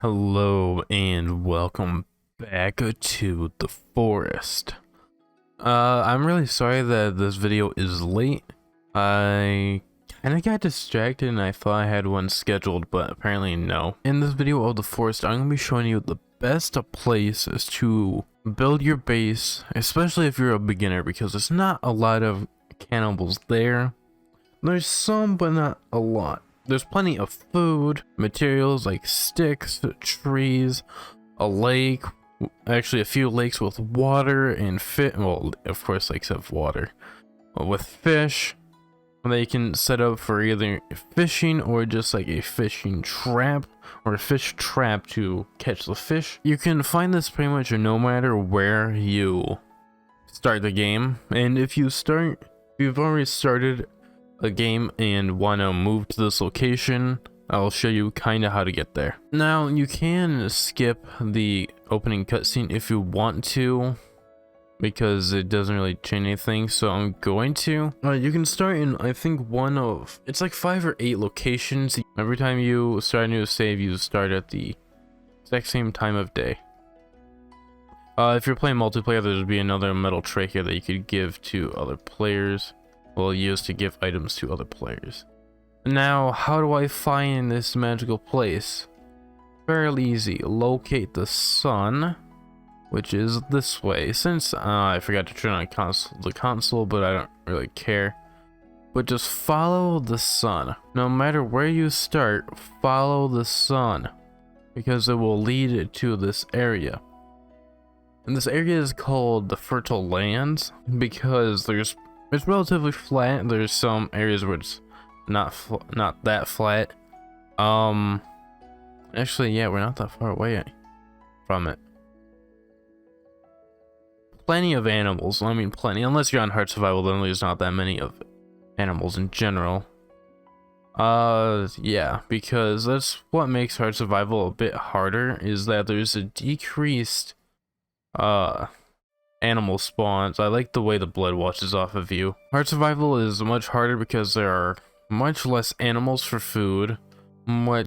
Hello and welcome back to the forest. I'm really sorry that this video is late. I kind of got distracted and I thought I had one scheduled, but apparently no. In this video of the forest, I'm going to be showing you the best places to build your base, especially if you're a beginner, because there's not a lot of cannibals there. There's some, but not a lot. There's plenty of food, materials like sticks, trees, a lake, actually a few lakes with water and well, of course lakes have water, with fish that you can set up for either fishing or just like a fishing trap or a fish trap to catch the fish. You can find this pretty much no matter where you start the game, and if you've already started a game and want to move to this location, I'll show you kind of how to get there. Now you can skip the opening cutscene if you want to, because it doesn't really change anything, so I'm going to. You can start in, I think, it's like 5 or 8 locations. Every time you start a new save, you start at the exact same time of day. If you're playing multiplayer, there'll be another metal tray here that you could give to other players. Will use to give items to other players. Now, how do I find this magical place? Fairly easy. Locate the sun, which is this way. Since I forgot to turn on the console, but I don't really care. But just follow the sun. No matter where you start, follow the sun, because it will lead to this area. And this area is called the Fertile Lands because it's relatively flat. There's some areas where it's not that flat. Actually, yeah, we're not that far away from it. Plenty of animals. I mean, plenty. Unless you're on hard survival, then there's not that many of animals in general. Yeah, because that's what makes hard survival a bit harder, is that there's a decreased animal spawns. I like the way the blood washes off of you. Hard survival is much harder because there are much less animals for food, I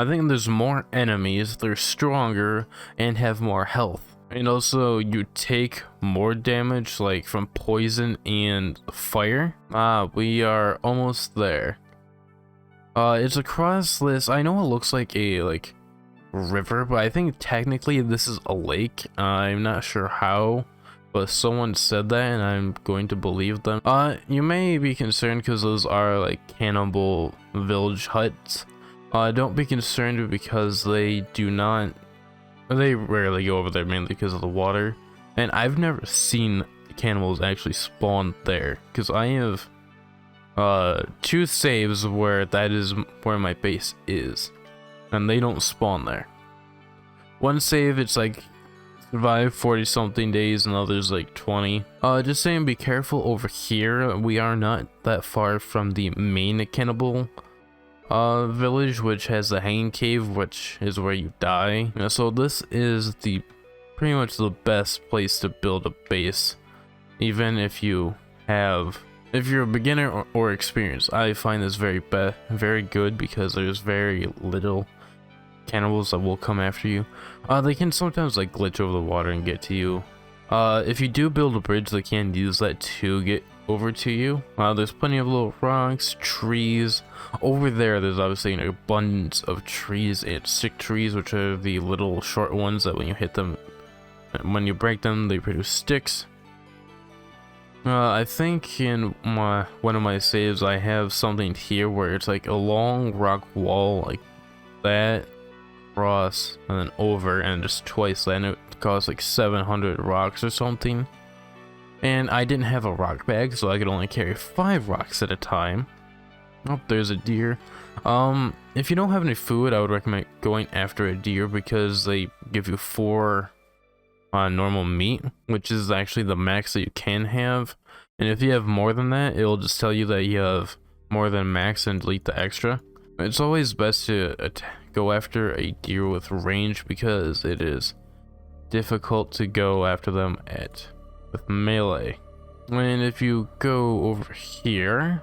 think there's more enemies, they're stronger, and have more health. And also, you take more damage, like from poison and fire. We are almost there. It's across this, I know it looks like a, river, but I think technically this is a lake. I'm not sure how, but someone said that and I'm going to believe them. You may be concerned because those are like cannibal village huts. Don't be concerned because they rarely go over there, mainly because of the water, and I've never seen cannibals actually spawn there, because I have 2 saves where that is where my base is, and they don't spawn there. One save, it's like survive 40 something days, and others like 20. Just saying, be careful over here. We are not that far from the main cannibal village, which has the hanging cave, which is where you die. So this is pretty much the best place to build a base, even if you're a beginner or experienced. I find this very good because there's very little cannibals that will come after you. They can sometimes like glitch over the water and get to you. If you do build a bridge, they can use that to get over to you. There's plenty of little rocks, trees. Over there's obviously an abundance of trees and stick trees, which are the little short ones that when you hit them, when you break them, they produce sticks. I think in one of my saves, I have something here where it's like a long rock wall like that, across and then over, and just twice that, and it cost like 700 rocks or something. And I didn't have a rock bag, so I could only carry 5 rocks at a time. Oh, there's a deer. If you don't have any food, I would recommend going after a deer because they give you 4 normal meat, which is actually the max that you can have. And if you have more than that, it'll just tell you that you have more than max and delete the extra. It's always best to go after a deer with range because it is difficult to go after them with melee. And if you go over here,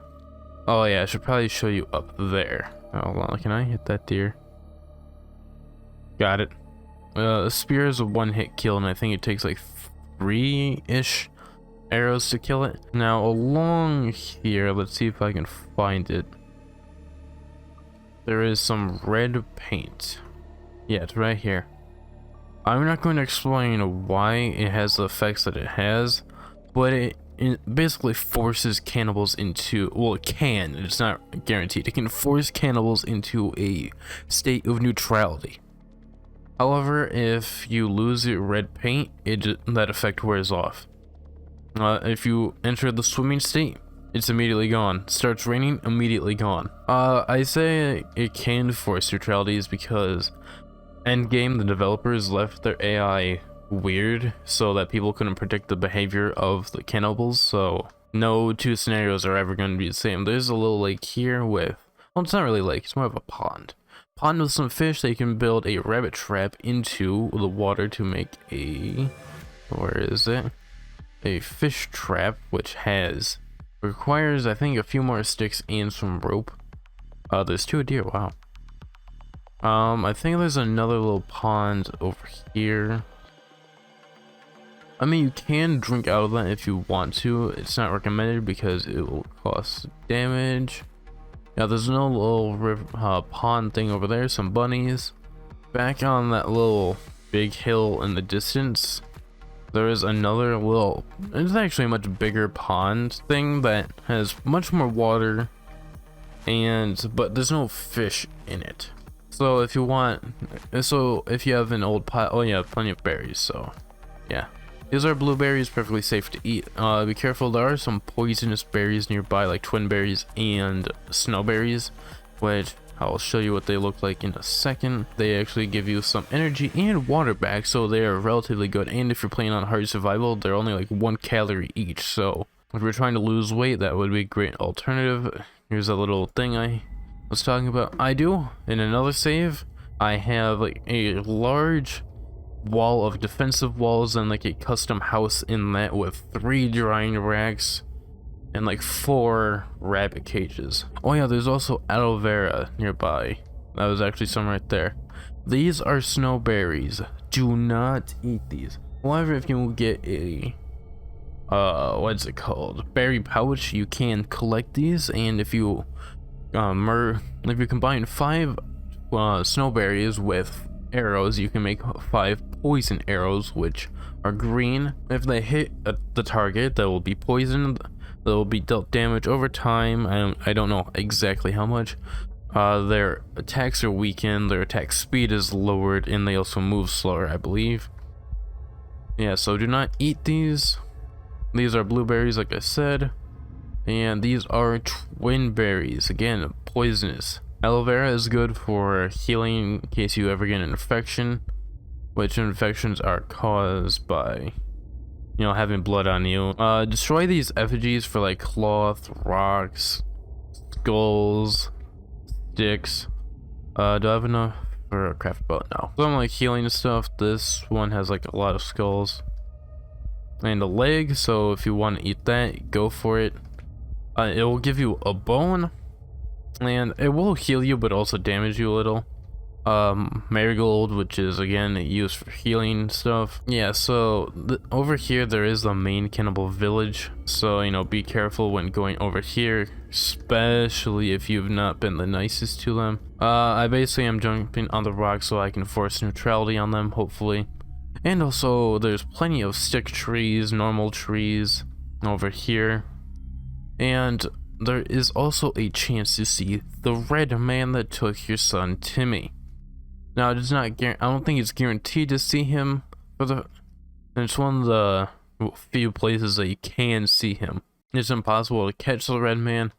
oh yeah, I should probably show you up there. Hold on, can I hit that deer? Got it. A spear is a one-hit kill, and I think it takes like 3-ish arrows to kill it. Now along here, let's see if I can find it. There is some red paint. Yeah, it's right here. I'm not going to explain why it has the effects that it has, but it basically forces cannibals into, well, it can, it's not guaranteed, it can force cannibals into a state of neutrality. However, if you lose your red paint, that effect wears off. If you enter the swimming state, it's immediately gone. Starts raining, immediately gone. I say it can force neutralities because endgame, the developers left their AI weird so that people couldn't predict the behavior of the cannibals, so no two scenarios are ever going to be the same. There's a little lake here with, well, it's not really a lake, it's more of a pond. Pond with some fish. They can build a rabbit trap into the water to make a, where is it? A fish trap, which requires, I think, a few more sticks and some rope. There's 2 deer, wow. I think there's another little pond over here. I mean, you can drink out of that if you want to. It's not recommended because it will cost damage. Yeah, there's no little river, pond thing over there. Some bunnies. Back on that little big hill in the distance, there is another little, it's actually a much bigger pond thing that has much more water, but there's no fish in it. So if you have an old pot, oh yeah, plenty of berries, so yeah. These are blueberries, perfectly safe to eat. Be careful, there are some poisonous berries nearby, like twin berries and snowberries, which I'll show you what they look like in a second. They actually give you some energy and water back, so they are relatively good. And if you're playing on hard survival, they're only like 1 calorie each, so if you're trying to lose weight, that would be a great alternative. Here's a little thing I was talking about. In another save, I have like a large wall of defensive walls and like a custom house in that with 3 drying racks and like 4 rabbit cages. Oh yeah, there's also aloe vera nearby. That was actually some right there. These are snowberries. Do not eat these. However, if you get a what's it called, berry pouch, you can collect these, and if you combine 5 snowberries with arrows, you can make 5 poison arrows, which are green. If they hit the target, they will be poisoned. They will be dealt damage over time. I don't know exactly how much. Their attacks are weakened, their attack speed is lowered, and they also move slower, I believe. Yeah, so do not eat these. These are blueberries, like I said, and these are twin berries, again poisonous. Aloe vera is good for healing in case you ever get an infection, which infections are caused by, you know, having blood on you. Destroy these effigies for like cloth, rocks, skulls, sticks. Do I have enough for a craft boat? No. Some like healing stuff. This one has like a lot of skulls and a leg, so if you want to eat that, go for it. It will give you a bone, and it will heal you but also damage you a little. Marigold, which is again used for healing stuff. Yeah, so over here there is the main cannibal village, so you know, be careful when going over here, especially if you've not been the nicest to them. I basically am jumping on the rock so I can force neutrality on them, hopefully. And also there's plenty of stick trees, normal trees over here, and there is also a chance to see the red man that took your son Timmy. Now it is not I don't think it's guaranteed to see him, it's one of the few places that you can see him. It's impossible to catch the red man.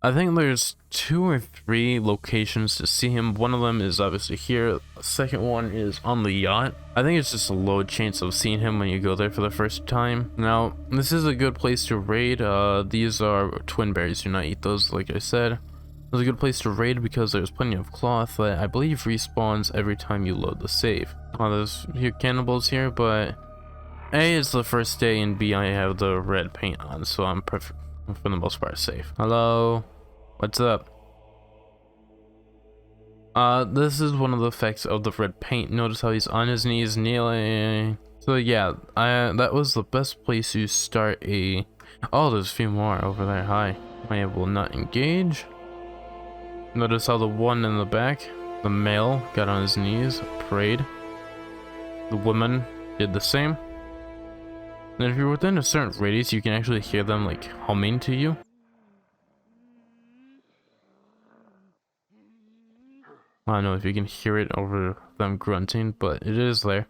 I think there's 2 or 3 locations to see him. One of them is obviously here. The second one is on the yacht. I think it's just a low chance of seeing him when you go there for the first time. Now, this is a good place to raid. These are twin berries. Do not eat those, like I said. It's a good place to raid because there's plenty of cloth that I believe respawns every time you load the save. There's a few cannibals here, but A, it's the first day, and B, I have the red paint on, so I'm perfect for the most part safe. Hello? What's up? This is one of the effects of the red paint. Notice how he's on his knees kneeling. So yeah, that was the best place to start a... Oh, there's a few more over there. Hi. I will not engage. Notice how the one in the back, the male, got on his knees, prayed. The woman did the same. And if you're within a certain radius, you can actually hear them like humming to you. I don't know if you can hear it over them grunting, but it is there.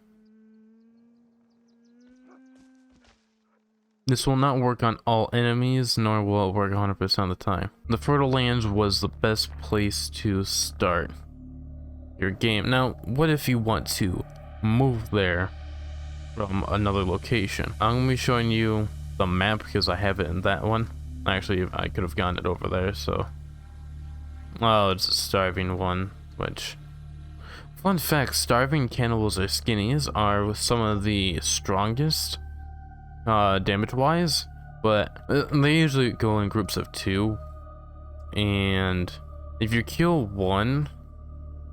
This will not work on all enemies, nor will it work 100% of the time. The Fertile Lands was the best place to start your game. Now, what if you want to move there from another location? I'm going to be showing you the map because I have it in that one. Actually, I could have gotten it over there, so... Oh, it's a starving one, which... Fun fact, starving cannibals or skinnies are some of the strongest damage wise, but they usually go in groups of 2, and if you kill one,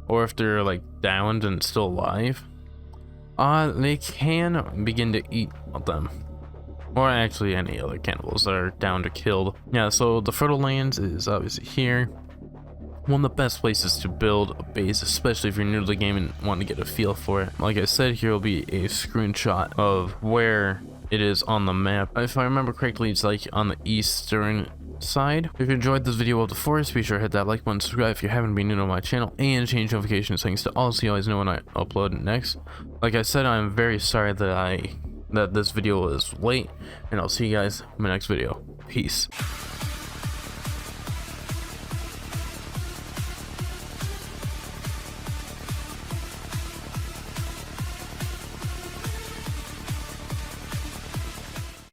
or if they're like downed and still alive, they can begin to eat them, or actually any other cannibals that are downed or killed. Yeah, so the Fertile Lands is obviously here. One of the best places to build a base, especially if you're new to the game and want to get a feel for it. Like I said, here will be a screenshot of where it is on the map. If I remember correctly, it's like on the eastern side. If you enjoyed this video of the forest, be sure to hit that like button, subscribe if you haven't been new to my channel, and change notification settings to all so you always know when I upload next. Like I said, I'm very sorry that this video is late, and I'll see you guys in my next video. Peace.